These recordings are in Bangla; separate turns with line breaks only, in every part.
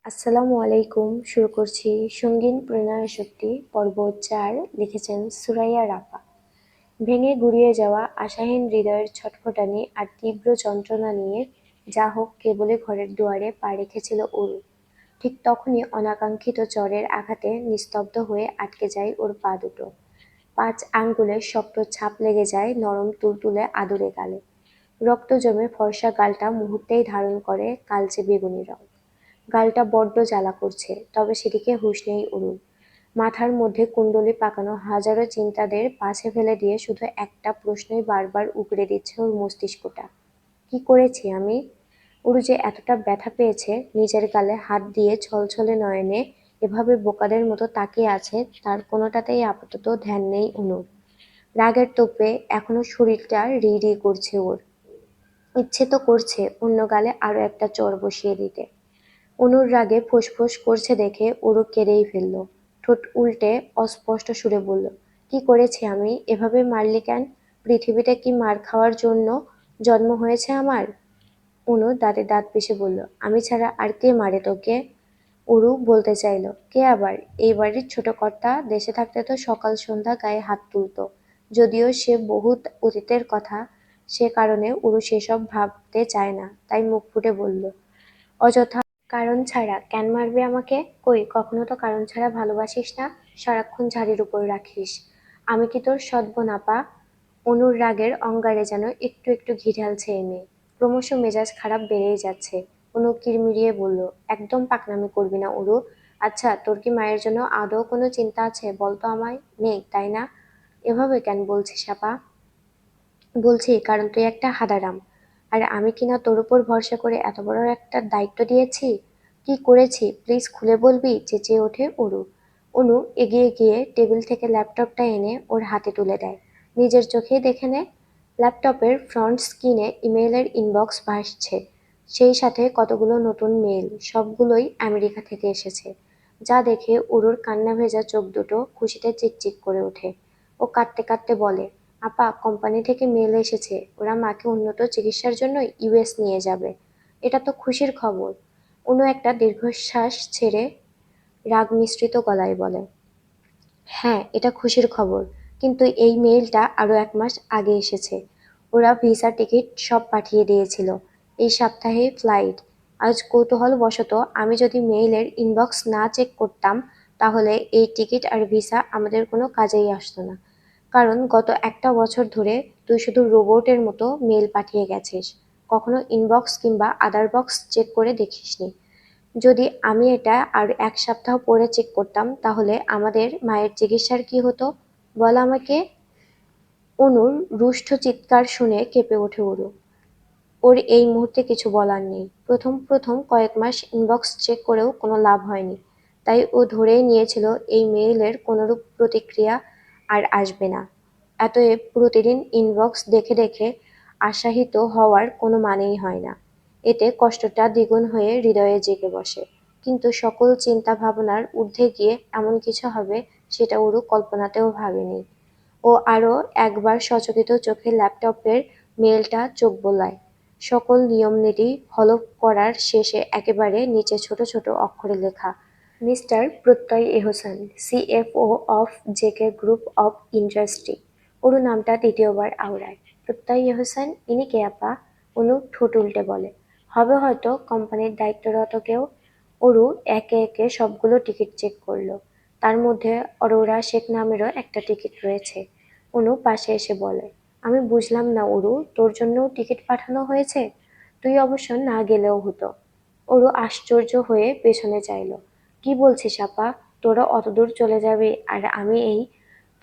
আসসালামু আলাইকুম। শুরু করছি সঙ্গীন প্রণয় শক্তি পর্ব ৪। লিখেছেন সুরাইয়া রাফা। ভেঙে গুড়িয়ে যাওয়া আশাহীন হৃদয়ের ছটফটানি আর তীব্র যন্ত্রণা নিয়ে যা হোক কেবলই ঘরের দুয়ারে পা রেখেছিল অরু। ঠিক তখনই অনাকাঙ্ক্ষিত চড়ের আঘাতে নিস্তব্ধ হয়ে আটকে যায় ওর পা দুটো। ৫ আঙ্গুলের শক্ত ছাপ লেগে যায় নরম তুলতুলে আদুরে গালে। রক্ত জমে ফর্সা গালটা মুহূর্তেই ধারণ করে কালচে বেগুনি রং। গালটা বড্ড জ্বালা করছে, তবে সেদিকে হুঁশ নেই অরুর। মাথার মধ্যে কুণ্ডলি পাকানো হাজারো চিন্তাদের পাশে ফেলে দিয়ে শুধু একটা প্রশ্নই বারবার উগরে দিচ্ছে ওর মস্তিষ্কটা। কি করেছি আমি? অরু যে এতটা ব্যথা পেয়েছে, নিজের গালে হাত দিয়ে ছলছলে নয়নে এভাবে বোকাদের মতো তাকিয়ে আছে, তার কোনোটাতেই আপাতত ধ্যান নেই অনুর। রাগের তোপে এখনো শরীরটা রি রি করছে ওর। ইচ্ছে তো করছে অন্য গালে আরো একটা চড় বসিয়ে দিতে। অনুর রাগে ফোঁস-ফোঁস করছে দেখে অরু কেঁদেই ফেলল। ঠোঁট উল্টে অস্পষ্ট সুরে বলল, কি করেছি আমি? এভাবে মারলি কেন? পৃথিবীতে কি মার খাওয়ার জন্য জন্ম হয়েছে আমার? অনু দাঁতে দাঁত পিষে বলল, আমি ছাড়া আর কে মারে তোকে? অরু বলতে চাইল, কে আবার? এই বাড়ির ছোট কর্তা, দেশে থাকতে তো সকাল সন্ধ্যা গায়ে হাত তুলত। যদিও সে বহুত অতীতের কথা, সে কারণে অরু সেসব ভাবতে চায় না, তাই মুখ ফুটে বলল, অযথা কারণ ছাড়া কেন মারবি আমাকে? কই কখনো তো কারণ ছাড়া ভালোবাসিস না, সারাক্ষণ ঝাড়ির উপর রাখিস। আমি কি তোর সদ্বনাপা? অনুর রাগের অঙ্গারে যেন একটু একটু ঘি ঢালছে এই মেয়ে। ক্রমশ মেজাজ খারাপ বেড়েই যাচ্ছে। অনু কিরমিরিয়ে বলল, একদম পাকনামি করবি না অরু। আচ্ছা, তোর কি মায়ের জন্য আদৌ কোনো চিন্তা আছে বলতো আমায়? নেই তাই না? এভাবে কেন বলছিস আপা? বলছি কারণ তুই একটা হাঁদারাম। আর আমি কিনা তোর উপর ভরসা করে এত বড় একটা দায়িত্ব দিয়েছি। কি করেছি প্লিজ খুলে বলবি? চেঁচিয়ে ওঠে অরু। অনু এগিয়ে গিয়ে টেবিল থেকে ল্যাপটপটা এনে ওর হাতে তুলে দেয়। নিজের চোখেই দেখে নে। ল্যাপটপের ফ্রন্ট স্ক্রিনে ইমেইলের ইনবক্স ভাসছে, সেই সাথে কতগুলো নতুন মেইল, সবগুলোই আমেরিকা থেকে এসেছে। যা দেখে অরুর কান্না ভেজা চোখ দুটো খুশিতে চিকচিক করে ওঠে। ও কাঁদতে কাঁদতে বলে, আপা কোম্পানি থেকে মেল এসেছে, ওরা মাকে উন্নত চিকিৎসার জন্য ইউএস নিয়ে যাবে। এটা তো খুশির খবর। অনু একটা দীর্ঘশ্বাস ছেড়ে রাগ মিশ্রিত গলায় বলে, হ্যাঁ এটা খুশির খবর, কিন্তু এই মেইলটা আরো 1 মাস আগে এসেছে। ওরা ভিসা টিকিট সব পাঠিয়ে দিয়েছিল, এই সপ্তাহে ফ্লাইট। আজ কৌতূহলবশত আমি যদি মেইলের ইনবক্স না চেক করতাম, তাহলে এই টিকিট আর ভিসা আমাদের কোনো কাজেই আসতো না। কারণ গত একটা বছর ধরে তুই শুধু রোবটের মতো মেইল পাঠিয়ে গেছিস, কখনো ইনবক্স কিংবা আদার বক্স চেক করে দেখিসনি। যদি আমি এটা আর 1 সপ্তাহ পরে চেক করতাম, তাহলে আমাদের মায়ের চিকিৎসার কি হতো বল আমাকে? অনুর রুষ্ট চিৎকার শুনে কেঁপে ওঠে অরু। ওর এই মুহূর্তে কিছু বলার নেই। প্রথম প্রথম কয়েক মাস ইনবক্স চেক করেও কোনো লাভ হয়নি, তাই ও ধরেই নিয়েছিল এই মেইলের কোনোরূপ প্রতিক্রিয়া আর আসবে না। অতএব প্রতিদিন ইনবক্স দেখে দেখে আশাহত হওয়ার কোনো মানেই হয় না। এতে কষ্টটা দ্বিগুণ হয়ে হৃদয়ে জেগে বসে। কিন্তু সকল চিন্তা ভাবনার ঊর্ধ্বে গিয়ে এমন কিছু হবে, সেটা ওরু কল্পনাতেও ভাবেনি। ও আরও একবার সচকিত চোখে ল্যাপটপের মেইলটা চোখ বোলায়। সকল নিয়মনীতি ফলো করার শেষে একেবারে নিচে ছোট ছোট অক্ষরে লেখা, mister Pratyay Ehsan, CFO of JK group of industry. Aru নামটা দ্বিতীয়বার আওড়ায়। প্রত্যয় এহসান, ইনি কে আপা? অনু ঠোঁট উল্টে বলে, হবে হয়তো কোম্পানির দায়িত্বরত কেউ। অরু একে একে সবগুলো টিকিট চেক করলো। তার মধ্যে অরোরা শেখ নামেরও একটা টিকিট রয়েছে। অনু পাশে এসে বলে, আমি বুঝলাম না অরু, তোর জন্যও টিকিট পাঠানো হয়েছে? তুই অবশ্য না গেলেও হতো। অরু আশ্চর্য হয়ে পেছনে চাইল। কি বলছিস আপা? তোরা অতদূর চলে যাবি আর আমি এই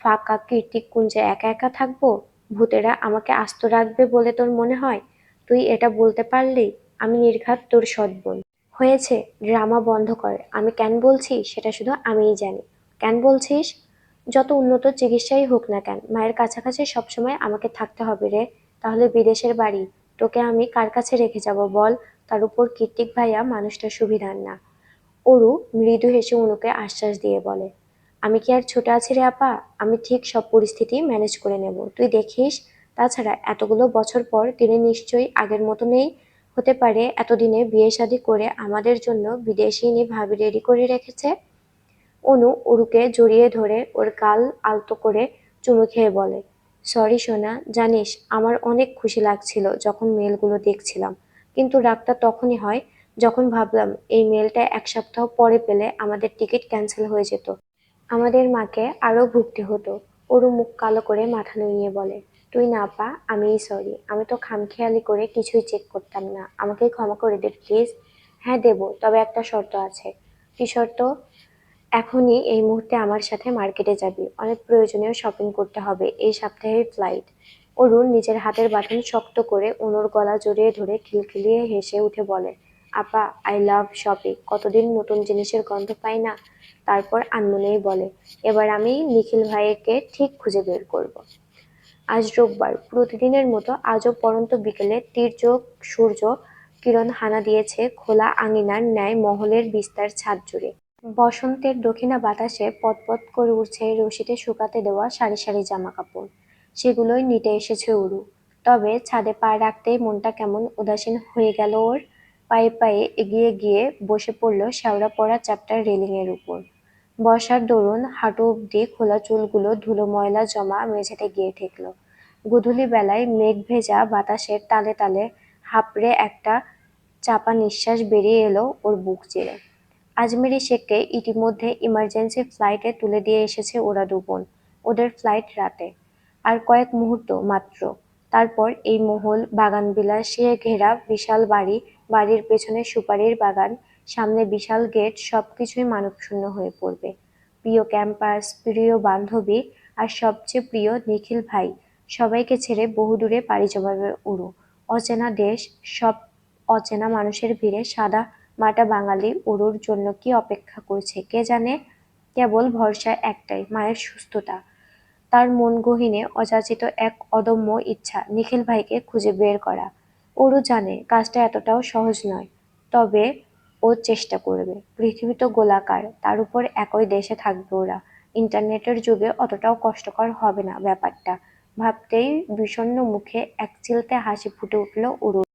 ফাঁকা কীর্তিকুঞ্জে একা একা থাকবো? ভূতেরা আমাকে আস্ত রাখবে বলে তোর মনে হয়? তুই এটা বলতে পারলি? আমি নির্ঘাত তোর সৎ বোন। হয়েছে, ড্রামা বন্ধ কর। আমি কেন বলছি সেটা শুধু আমিই জানি। কেন বলছিস? যত উন্নত চিকিৎসাই হোক না কেন, মায়ের কাছাকাছি সবসময় আমাকে থাকতে হবে রে। তাহলে বিদেশের বাড়ি তোকে আমি কার কাছে রেখে যাব বল? তার উপর কীর্তিক ভাইয়া মানুষটা সুবিধার না। অরু মৃদু হেসে অনুকে আশ্বাস দিয়ে বলে, আমি কি আর ছোট আছি রে আপা? আমি ঠিক সব পরিস্থিতি ম্যানেজ করে নেব, তুই দেখিস। তাছাড়া এতগুলো বছর পর তিনি নিশ্চয়ই আগের মতো নেই। হতে পারে এতদিনে বিয়ে শাদী করে আমাদের জন্য বিদেশিনী ভাবি রেডি করে রেখেছে। অনু অরুকে জড়িয়ে ধরে ওর গাল আলতো করে চুমু খেয়ে বলে, সরি সোনা, জানিস আমার অনেক খুশি লাগছিল যখন মেলগুলো দেখছিলাম, কিন্তু রাগটা তখনই হয় যখন ভাবলাম এই মেলটা 1 সপ্তাহ পরে পেলে আমাদের টিকিট ক্যান্সেল হয়ে যেত, আমাদের মাকে আরো ভুগতে হতো। অরু মুখ কালো করে মাথা নুইয়ে বলে, তুই না পা, আমিই সরি, আমি তো খামখেয়ালি করে কিছুই চেক করতাম না, আমাকে ক্ষমা করে দে প্লিজ। হ্যাঁ দেবো, তবে একটা শর্ত আছে। কি শর্ত? এখনই এই মুহূর্তে আমার সাথে মার্কেটে যাবি, অনেক প্রয়োজনীয় শপিং করতে হবে, এই সপ্তাহের ফ্লাইট। অরুণ নিজের হাতের বাঁধন শক্ত করে অনুর গলা জড়িয়ে ধরে খিলখিলিয়ে হেসে উঠে বলে, আপা আই লাভ শপিং, কতদিন নতুন জিনিসের গন্ধ পাই না। তারপর আনমনেই বলে, এবার আমি নিখিল ভাইকে ঠিক খুঁজে বের করব। আজ রোববার, প্রতিদিনের মতো আজও পড়ন্ত বিকেলে তীর্যক সূর্য কিরণ হানা দিয়েছে খোলা আঙিনার ন্যায় মহলের বিস্তার ছাদ জুড়ে। বসন্তের দক্ষিণা বাতাসে পতপত করে উঠছে রশিতে শুকাতে দেওয়া সারি সারি জামা কাপড়, সেগুলোই নিতে এসেছে উরু। তবে ছাদে পা রাখতেই মনটা কেমন উদাসীন হয়ে গেল ওর। পায়ে পায়ে এগিয়ে গিয়ে বসে পড়ল শ্যাওড়া পড়া চ্যাপ্টার রেলিং এর উপর। বর্ষার দরুন হাঁটু অব্দি খোলা চুলগুলো ধুলো ময়লা জমা মেঝেতে গিয়ে ঠেকল। গোধূলি বেলায় মেঘ ভেজা বাতাসের তালে তালে হাঁপড়ে একটা চাপা নিঃশ্বাস বেরিয়ে এলো ওর বুক চিরে। আজমেরি শেখকে ইতিমধ্যে ইমার্জেন্সি ফ্লাইটে তুলে দিয়ে এসেছে ওরা দুবোন। ওদের ফ্লাইট রাতে। আর কয়েক মুহূর্ত মাত্র। তারপর এই মহল, বাগানবিলাসে ঘেরা বিশাল বাড়ি, বাড়ির পেছনে সুপারির বাগান, সামনে বিশাল গেট, সবকিছুই মানবশূন্য হয়ে পড়বে। প্রিয় ক্যাম্পাস, প্রিয় বান্ধবী, আর সবচেয়ে প্রিয় নিখিল ভাই, সবাইকে ছেড়ে বহুদূরে পাড়ি জমাবে উরু। অচেনা দেশ, সব অচেনা মানুষের ভিড়ে সাদা মাটা বাঙালি উরুর জন্য কি অপেক্ষা করছে কে জানে। কেবল ভরসা একটাই, মায়ের সুস্থতা। তার মন গহীনে অযাচিত এক অদম্য ইচ্ছা নিখিল ভাইকে খুঁজে বের করা। অরু জানে কাজটা এতটাও সহজ নয়, তবে ও চেষ্টা করবে। পৃথিবী তো গোলাকার, তার উপর একই দেশে থাকবে ওরা। ইন্টারনেটের যুগে অতটাও কষ্টকর হবে না ব্যাপারটা। ভাবতেই বিষণ্ণ মুখে একচিলতে হাসি ফুটে উঠল অরুর।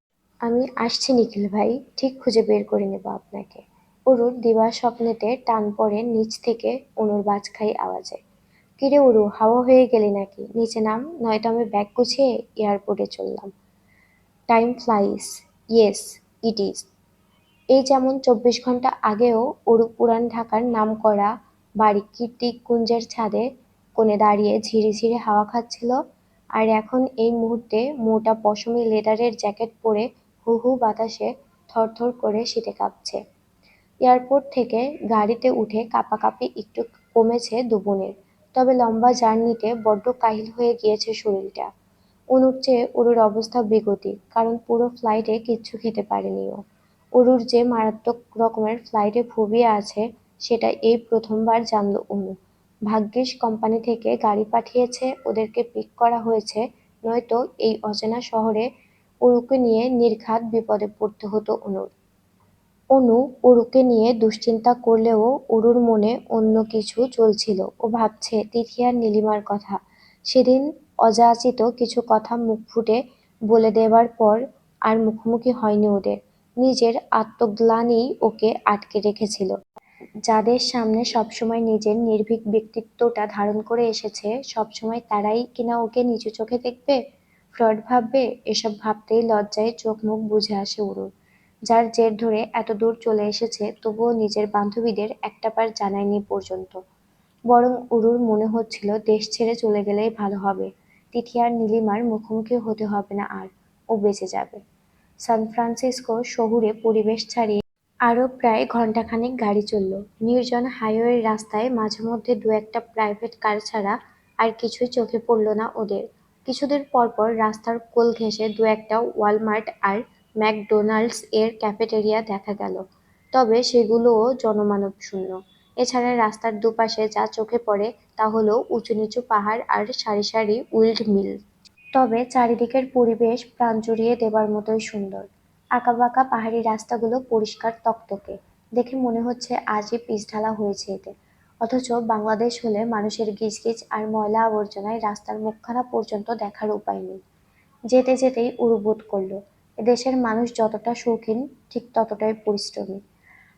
আমি আসছি নিখিল ভাই, ঠিক খুঁজে বের করে নেব আপনাকে। অরুর দিবা স্বপ্নেতে টান পড়ে নিচ থেকে অনুর বাজখাই আওয়াজে। কিরে উরু, হাওয়া হয়ে গেলি নাকি? নিচে নাম, নয়তো আমি ব্যাগ গুছিয়ে এয়ারপোর্টে চললাম। Time flies, yes it is. এই যেমন 24 ঘন্টা আগেও অরূপ পুরান ঢাকার নামকরা বাড়ি কীর্তিকুঞ্জের ছাদে কোণে দাঁড়িয়ে ঝিরিঝিরি হাওয়া খাচ্ছিল, আর এখন এই মুহূর্তে মোটা পশমি লেদারের জ্যাকেট পরে হু হু বাতাসে থরথর করে শীতে কাঁপছে। এয়ারপোর্ট থেকে গাড়িতে উঠে কাঁপাকাঁপি একটু কমেছে দুবোনের, তবে লম্বা জার্নিতে বড্ড কাহিল হয়ে গিয়েছে শরীরটা। অনুর চেয়ে অরুর অবস্থা বেগতিক, কারণ পুরো ফ্লাইটে কিচ্ছু খেতে পারেনি ও। অরুর যে মারাত্মক রকমের ফ্লাইটে ফোবিয়া আছে সেটা এই প্রথমবার জানল অনু। ভাগ্যিস কোম্পানি থেকে গাড়ি পাঠিয়েছে, ওদেরকে পিক করা হয়েছে, নয়তো এই অচেনা শহরে অরুকে নিয়ে নির্ঘাত বিপদে পড়তে হতো অনুর। অনু অরুকে নিয়ে দুশ্চিন্তা করলেও অরুর মনে অন্য কিছু চলছিল। ও ভাবছে তিথি আর নীলিমার কথা। সেদিন অযাচিত কিছু কথা মুখ ফুটে বলে দেবার পর আর মুখোমুখি হয়নি ওদের। নিজের আত্মগ্লানিই ওকে আটকে রেখেছিল। যাদের সামনে সবসময় নিজের নির্ভীক ব্যক্তিত্বটা ধারণ করে এসেছে, সবসময় তারাই কিনা ওকে নিচু চোখে দেখবে, ফ্রড ভাববে। এসব ভাবতেই লজ্জায় চোখ মুখ বুজে আসে উরুর। যার জের ধরে এত দূর চলে এসেছে, তবুও নিজের বান্ধবীদের একটাবার জানায়নি পর্যন্ত। বরং উরুর মনে হচ্ছিল দেশ ছেড়ে চলে গেলেই ভালো হবে। তিথি আর নীলিমার মুখোমুখি হতে হবে না আর, ও বেঁচে যাবে। সান ফ্রান্সিসকো শহুরে পরিবেশ ছাড়িয়ে আরও প্রায় ঘণ্টাখানেক গাড়ি চলল। নির্জন হাইওয়ের রাস্তায় মাঝে মধ্যে দু একটা প্রাইভেট কার ছাড়া আর কিছুই চোখে পড়ল না ওদের। কিছুদূর পরপর রাস্তার কোল ঘেঁষে দু একটা ওয়ালমার্ট আর ম্যাকডোনাল্ডস এর ক্যাফেটেরিয়া দেখা গেল, তবে সেগুলোও জনমানবশূন্য। এছাড়া রাস্তার দুপাশে যা চোখে পড়ে তা হলো উঁচু নিচু পাহাড় আর সারি সারি উইল্ড মিল। তবে চারিদিকের পরিবেশ প্রাণ জুড়িয়ে দেবার মতোই সুন্দর। আঁকাবাঁকা পাহাড়ি রাস্তাগুলো পরিষ্কার তকতকে, দেখে মনে হচ্ছে আজই পিচ ঢালা হয়েছে এতে। অথচ বাংলাদেশ হলে মানুষের গিজগিজ আর ময়লা আবর্জনায় রাস্তার মুখখানা পর্যন্ত দেখার উপায় নেই। যেতে যেতেই উরু বোধ করল এদেশের মানুষ যতটা শৌখিন ঠিক ততটাই পরিশ্রমী।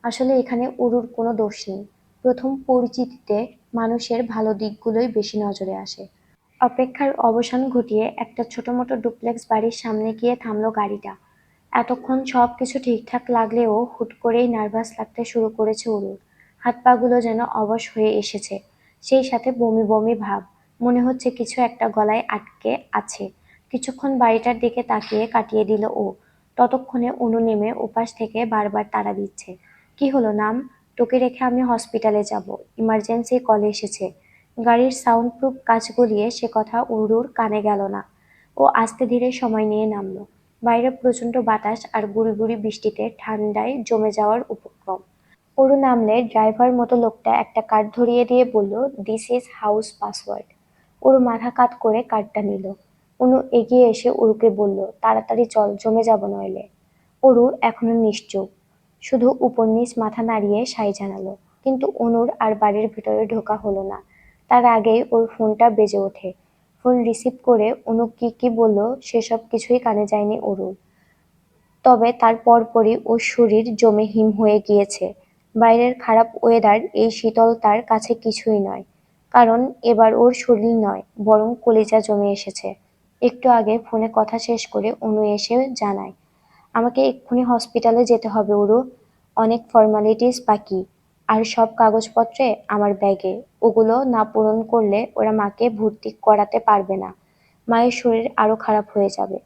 আসলে এখানে অরুর কোনো দোষ নেই। প্রথম পরিচিতিতে মানুষের ভালো দিকগুলোই বেশি নজরে আসে। অপেক্ষার অবসান ঘটিয়ে একটা ছোটমোটো ডুপ্লেক্স বাড়ির সামনে গিয়ে থামল গাড়িটা। এতক্ষণ সবকিছু ঠিকঠাক লাগলেও হুট করেই নার্ভাস লাগতে শুরু করেছে অরুর। হাত পাগুলো যেন অবশ হয়ে এসেছে, সেই সাথে বমি বমি ভাব। মনে হচ্ছে কিছু একটা গলায় আটকে আছে। কিছুক্ষণ বাড়িটার দিকে তাকিয়ে কাটিয়ে দিল ও। ততক্ষণে অনু নেমে ওপাশ থেকে বারবার তাড়া দিচ্ছে। কি হলো নাম? তোকে রেখে আমি হসপিটালে যাব, ইমার্জেন্সি কল এসেছে। গাড়ির সাউন্ড প্রুফ কাচ গলিয়ে সে কথা অরুর কানে গেল না। ও আস্তে ধীরে সময় নিয়ে নামলো। বাইরে প্রচণ্ড বাতাস আর গুঁড়ি গুঁড়ি বৃষ্টিতে ঠান্ডায় জমে যাওয়ার উপক্রম। অরু নামলে ড্রাইভার মতো লোকটা একটা কার্ড ধরিয়ে দিয়ে বলল, this is house password. Aru মাথা কাত করে কার্ডটা নিল। অনু এগিয়ে এসে অরুকে বলল, তাড়াতাড়ি চল, জমে যাব নইলে। অরু এখনো নিশ্চুপ, শুধু উপর নিচ মাথা নাড়িয়ে সায় জানালো। কিন্তু অনুর আর বাড়ির ভিতরে ঢোকা হলো না। তার আগেই ওর ফোনটা বেজে ওঠে। ফোন রিসিভ করে অনু কি কি বলল সেসব কিছুই কানে যায়নি অরুর। তবে তার পরপরই ওর শরীর জমে হিম হয়ে গিয়েছে। বাইরের খারাপ ওয়েদার এই শীতল তার কাছে কিছুই নয়। কারণ এবার ওর শরীর নয়, বরং কলিজা জমে এসেছে। একটু আগে ফোনে কথা শেষ করে অনু এসে জানায়, আমাকে এক্ষুনি হসপিটালে যেতে হবে অরু। অনেক ফর্মালিটিস বাকি। আর সব কাগজপত্রে আমার ব্যাগে। ওগুলো না পূরণ করলে ওরা মাকে ভর্তি করাতে পারবে না। মায়ের শরীর আরো খারাপ হয়ে যাবে।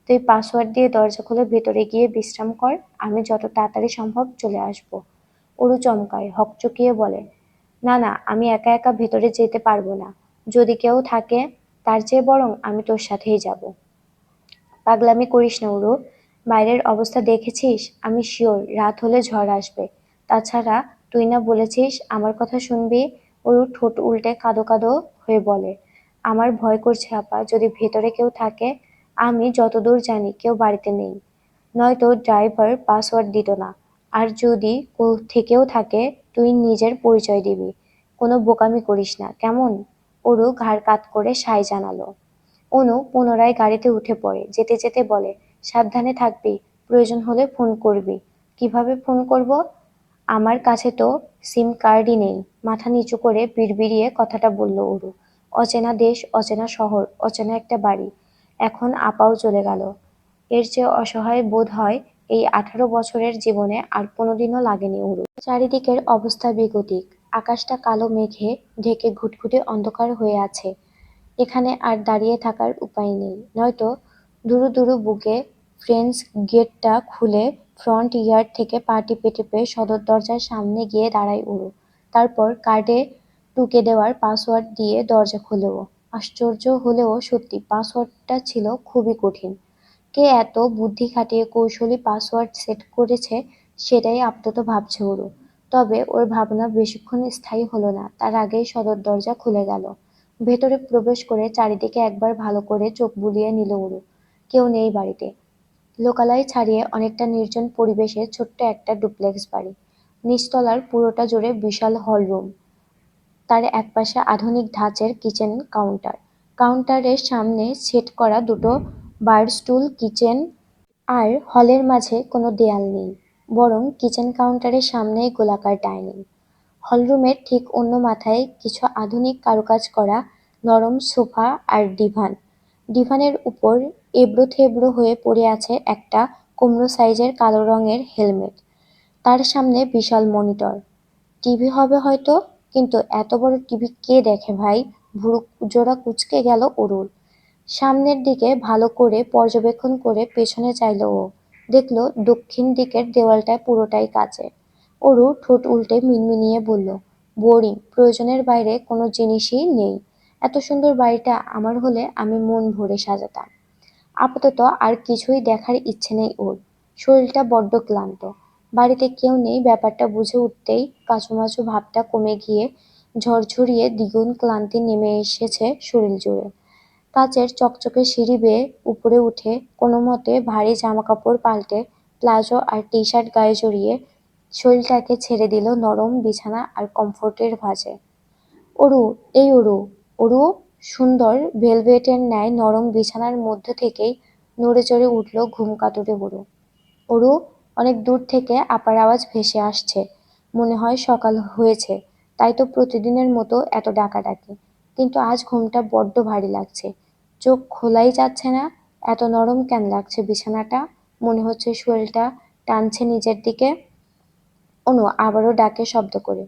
তুই পাসওয়ার্ড দিয়ে দরজা খুলে ভেতরে গিয়ে বিশ্রাম কর, আমি যত তাড়াতাড়ি সম্ভব চলে আসব। অরু চমকায়, হকচকিয়ে বলে, না না, আমি একা একা ভেতরে যেতে পারবো না। যদি কেউ থাকে, তার চেয়ে বরং আমি তোর সাথেই যাব। পাগলামি করিস না অরু। বাইরের অবস্থা দেখেছিস? আমি শিওর রাত হলে ঝড় আসবে। তাছাড়া তুই না বলেছিস আমার কথা শুনবি? অরু ঠোঁট উল্টে কাঁদো কাঁদো হয়ে বলে, আমার ভয় করছে আপা, যদি ভেতরে কেউ থাকে। আমি যতদূর জানি কেউ বাড়িতে নেই। নয়তো ড্রাইভার পাসওয়ার্ড দিত না। আর যদি থেকেও থাকে, তুই নিজের পরিচয় দিবি। কোনো বোকামি করিস না, কেমন? অরু ঘাড় কাত করে সায় জানালো। অনু পুনরায় গাড়িতে উঠে পড়ে। যেতে যেতে বলে, সাবধানে থাকবি, প্রয়োজন হলে ফোন করবি। কিভাবে ফোন করব? আমার কাছে তো সিম কার্ডই নেই। মাথা নিচু করে বিড়বিড়িয়ে কথাটা বলল অরু। অচেনা দেশ, অচেনা শহর, অচেনা একটা বাড়ি। এখন আপাও চলে গেল। এর চেয়ে অসহায় বোধ হয় এই 18 বছরের জীবনে আর কোনোদিনও লাগেনি অরু। চারিদিকের অবস্থা বেগতিক। আকাশটা কালো মেঘে ঢেকে ঘুটঘুটে অন্ধকার হয়ে আছে। এখানে আর দাঁড়িয়ে থাকার উপায় নেই, নয়তো দুরু দুরু বুকে ফ্রেঞ্চ গেটটা খুলে ফ্রন্ট ইয়ার্ড থেকে পা টিপে টিপে সদর দরজার সামনে গিয়ে দাঁড়ায় উড়ো। তারপর কার্ডে টুকে দেওয়ার পাসওয়ার্ড দিয়ে দরজা খোলে ও। আশ্চর্য হলেও সত্যি পাসওয়ার্ডটা ছিল খুবই কঠিন। কে এত বুদ্ধি খাটিয়ে কৌশলী পাসওয়ার্ড সেট করেছে সেটাই আপাতত ভাবছে ওরও। তবে ওর ভাবনা বেশিক্ষণ স্থায়ী হলো না, তার আগেই সদর দরজা খুলে গেল। ভেতরে প্রবেশ করে চারিদিকে একবার ভালো করে চোখ বুলিয়ে নিল ওরু। কেউ নেই বাড়িতে। লোকালয় ছাড়িয়ে অনেকটা নির্জন পরিবেশে ছোট্ট একটা ডুপ্লেক্স বাড়ি। নিচতলার পুরোটা জুড়ে বিশাল হল রুম। তার একপাশে আধুনিক ধাঁচের কিচেন কাউন্টার। কাউন্টারের সামনে সেট করা দুটো বার স্টুল, কিচেন। আর হলের মাঝে কোনো দেয়াল নেই, বরং কিচেন কাউন্টারের সামনেই গোলাকার ডাইনিং। হলরুমের ঠিক অন্য মাথায় কিছু আধুনিক কারুকাজ করা নরম সোফা আর ডিভান। ডিভানের উপর এবড়ো-থেবড়ো হয়ে পড়ে আছে একটা কুমড়ো সাইজের কালো রঙের হেলমেট। তার সামনে বিশাল মনিটর। টিভি হবে হয়তো, কিন্তু এত বড় টিভি কে দেখে ভাই? ভুরু জোড়া কুঁচকে গেল অরুর। সামনের দিকে ভালো করে পর্যবেক্ষণ করে পেছনে চাইল ও। দেখল দক্ষিণ দিকের দেওয়ালটা পুরোটাই কাচের। অরু ঠোঁট উল্টে মিনমিনিয়ে বলল, বোরিং, প্রয়োজনের বাইরে কোনো জিনিসই নেই। এত সুন্দর বাড়িটা আমার হলে আমি মন ভরে সাজাতাম। আপাতত আর কিছুই দেখার ইচ্ছে নেই ওর। শরীরটা বড্ড ক্লান্ত। বাড়িতে কেউ নেই ব্যাপারটা বুঝে উঠতেই কাঁচুমাচু ভাবটা কমে গিয়ে ঝরঝরিয়ে দ্বিগুণ ক্লান্তি নেমে এসেছে শরীর জুড়ে। কাচের চকচকে সিঁড়ি বেয়ে উপরে উঠে কোনোমতে ভারী জামাকাপড় পাল্টে প্লাজো আর টি-শার্ট গায়ে জড়িয়ে শরীরটাকে ছেড়ে দিল নরম বিছানা আর কমফোর্টের ভাঁজে। অরু, এই অরু, অরু। সুন্দর ভেলভেটের ন্যায় নরম বিছানার মধ্য থেকেই নড়ে চড়ে উঠল ঘুম কাতুরে অরু। অরু, অনেক দূর থেকে আপার আওয়াজ ভেসে আসছে। মনে হয় সকাল হয়েছে, তাই তো প্রতিদিনের মতো এত ডাকাডাকি। কিন্তু আজ ঘুমটা বড্ড ভারী লাগছে। চোখ খোলাই যাচ্ছে না। এত নরম কেন লাগছে বিছানাটা? মনে হচ্ছে শরীরটা টানছে নিজের দিকে। অনু আবারও ডাকে শব্দ করে।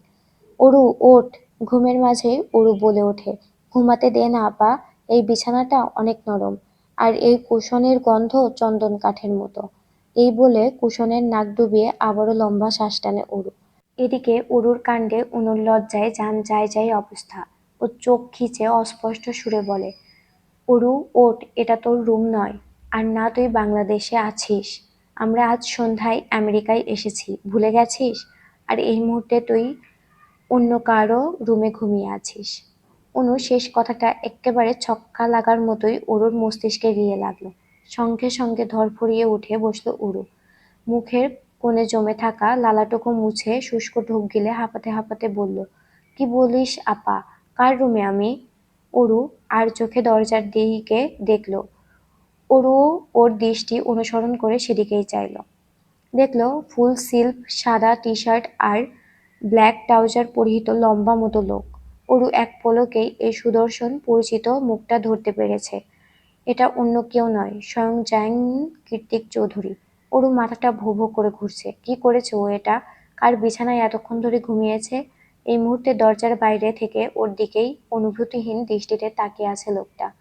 অরু, ওঠ! ঘুমের মাঝেই অরু বলে ওঠে, ঘুমাতে দে না আপা, এই বিছানাটা অনেক নরম, আর এই কুশনের গন্ধ চন্দন কাঠের মতো। এই বলে কুশনের নাক ডুবিয়ে আবারও লম্বা শ্বাস টানে অরু। এদিকে অরুর কাণ্ডে অনুর লজ্জায় যান যায় যায় অবস্থা। ও চোখ খিচে অস্পষ্ট সুরে বলে, অরু, ওঠ, এটা তোর রুম নয়, আর না তুই বাংলাদেশে আছিস। আমরা আজ সন্ধ্যায় আমেরিকায় এসেছি, ভুলে গেছিস? আর এই মুহূর্তে তুই অন্য কারো রুমে ঘুমিয়ে আছিস। অনুর শেষ কথাটা এক্কেবারে ছক্কা লাগার মতোই অরুর মস্তিষ্কে গিয়ে লাগলো। সঙ্গে সঙ্গে ধরফরিয়ে উঠে বসলো অরু। মুখের কোণে জমে থাকা লালাটুকু মুছে শুষ্ক ঢোক গিলে হাঁপাতে হাঁপাতে বলল, কি বলিস আপা, কার রুমে আমি? অরু আর চোখে দরজার দিকে দেখল। অরুও ওর দৃষ্টি অনুসরণ করে সেদিকেই চাইল। দেখল ফুল সিল্ক সাদা টি-শার্ট আর ব্ল্যাক ট্রাউজার পরিহিত লম্বা মতো লোক। অরু এক পলকেই এই সুদর্শন পরিচিত মুখটা ধরতে পেরেছে। এটা অন্য কেউ নয়, স্বয়ং জাইন কীর্তিক চৌধুরী। অরু মাথাটা ভোঁ ভোঁ করে ঘুরছে। কি করেছে ও এটা? কার বিছানায় এতক্ষণ ধরে ঘুমিয়েছে? এই মুহূর্তে দরজার বাইরে থেকে ওর দিকেই অনুভূতিহীন দৃষ্টিতে তাকিয়ে আছে লোকটা।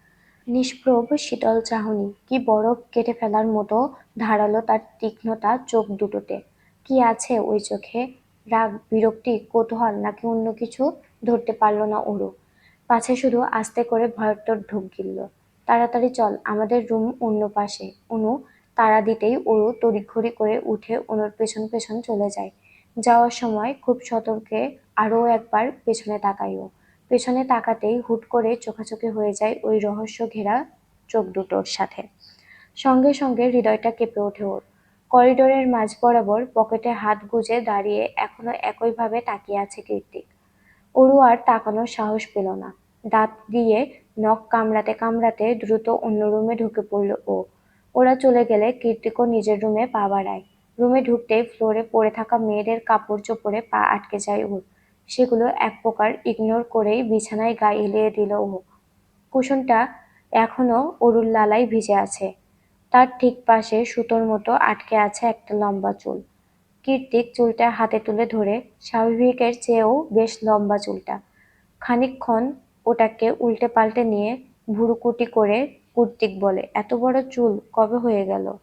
নিষ্প্রভ শীতল চাহনি, কি বরফ কেটে ফেলার মতো ধারালো তার তীক্ষ্ণতা চোখ দুটোতে। কি আছে ওই চোখে? রাগ, বিরক্তি, কৌতূহল নাকি অন্য কিছু? ধরতে পারল না অরু। পাছে শুধু আস্তে করে ভয়ত্বর ঢোক গিলল। তাড়াতাড়ি চল, আমাদের রুম অন্য পাশে। অনু তাড়া দিতেই অরু তড়িঘড়ি করে উঠে অনুর পেছন পেছন চলে যায়। যাওয়ার সময় খুব সতর্কে আরও একবার পেছনে তাকায় ও। পেছনে তাকাতেই হুট করে চোখাচোখি হয়ে যায় ওই রহস্য ঘেরা চোখ দুটোর সাথে। সঙ্গে সঙ্গে হৃদয়টা কেঁপে ওঠে ওর। করিডোরের মাঝ বরাবর পকেটে হাত গুজে দাঁড়িয়ে এখনো একইভাবে তাকিয়ে আছে কীর্তিক। অরু আর তাকানোর সাহস পেল না। দাঁত দিয়ে নখ কামড়াতে কামড়াতে দ্রুত অন্য রুমে ঢুকে পড়ল ও। ওরা চলে গেলে কীর্তিকও নিজের রুমে পা বাড়ায়। রুমে ঢুকতেই ফ্লোরে পড়ে থাকা মেয়েদের কাপড় চোপড়ে পা আটকে যায় ওর। সেগুলো এক প্রকার ইগনোর করেই বিছানায় গা এলিয়ে দিল ও। কুশনটা এখনো অরুর লালায় ভিজে আছে। তার ঠিক পাশে সুতোর মতো আটকে আছে একটা লম্বা চুল। কীর্তিক চুলটা হাতে তুলে ধরে, স্বাভাবিকের চেয়েও বেশ লম্বা চুলটা। খানিকক্ষণ ওটাকে উল্টে পাল্টে নিয়ে ভুরুকুটি করে কীর্তিক বলে, এত বড় চুল কবে হয়ে গেল?